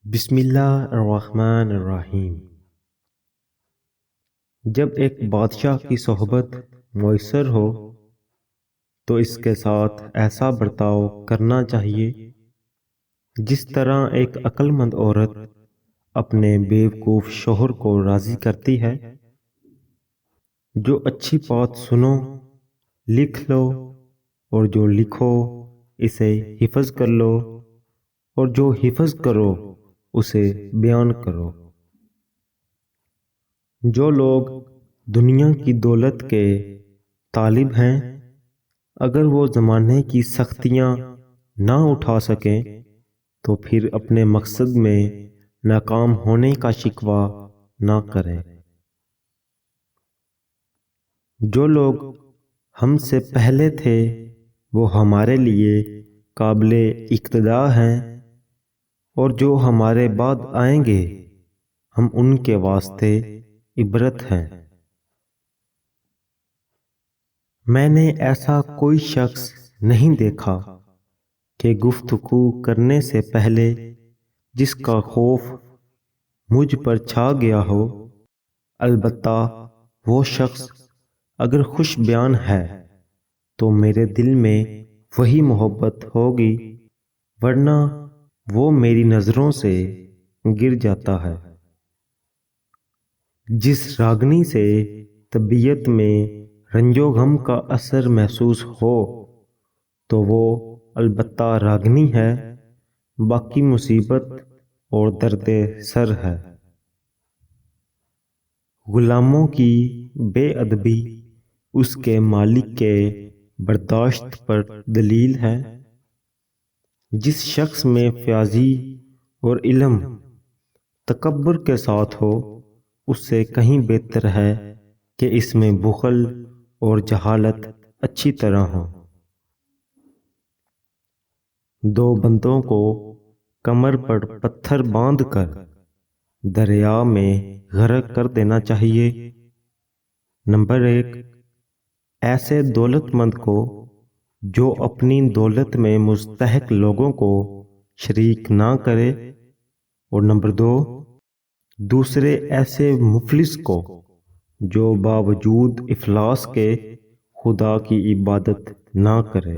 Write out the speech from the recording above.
بسم اللہ الرحمن الرحیم۔ جب ایک بادشاہ کی صحبت میسر ہو تو اس کے ساتھ ایسا برتاؤ کرنا چاہیے جس طرح ایک عقل مند عورت اپنے بیوقوف شوہر کو راضی کرتی ہے۔ جو اچھی بات سنو لکھ لو، اور جو لکھو اسے حفظ کر لو، اور جو حفظ کرو اسے بیان کرو۔ جو لوگ دنیا کی دولت کے طالب ہیں، اگر وہ زمانے کی سختیاں نہ اٹھا سکیں تو پھر اپنے مقصد میں ناکام ہونے کا شکوہ نہ کریں۔ جو لوگ ہم سے پہلے تھے وہ ہمارے لیے قابل اقتداء ہیں، اور جو ہمارے بعد آئیں گے ہم ان کے واسطے عبرت ہیں۔ میں نے ایسا کوئی شخص نہیں دیکھا کہ گفتگو کرنے سے پہلے جس کا خوف مجھ پر چھا گیا ہو، البتہ وہ شخص اگر خوش بیان ہے تو میرے دل میں وہی محبت ہوگی، ورنہ وہ میری نظروں سے گر جاتا ہے۔ جس راگنی سے طبیعت میں رنج و غم کا اثر محسوس ہو تو وہ البتہ راگنی ہے، باقی مصیبت اور درد سر ہے۔ غلاموں کی بے ادبی اس کے مالک کے برداشت پر دلیل ہے۔ جس شخص میں فیاضی اور علم تکبر کے ساتھ ہو اس سے کہیں بہتر ہے کہ اس میں بخل اور جہالت اچھی طرح ہو۔ دو بندوں کو کمر پر پتھر باندھ کر دریا میں غرق کر دینا چاہیے۔ نمبر 1، ایسے دولت مند کو جو اپنی دولت میں مستحق لوگوں کو شریک نہ کرے، اور نمبر 2، دوسرے ایسے مفلس کو جو باوجود افلاس کے خدا کی عبادت نہ کرے۔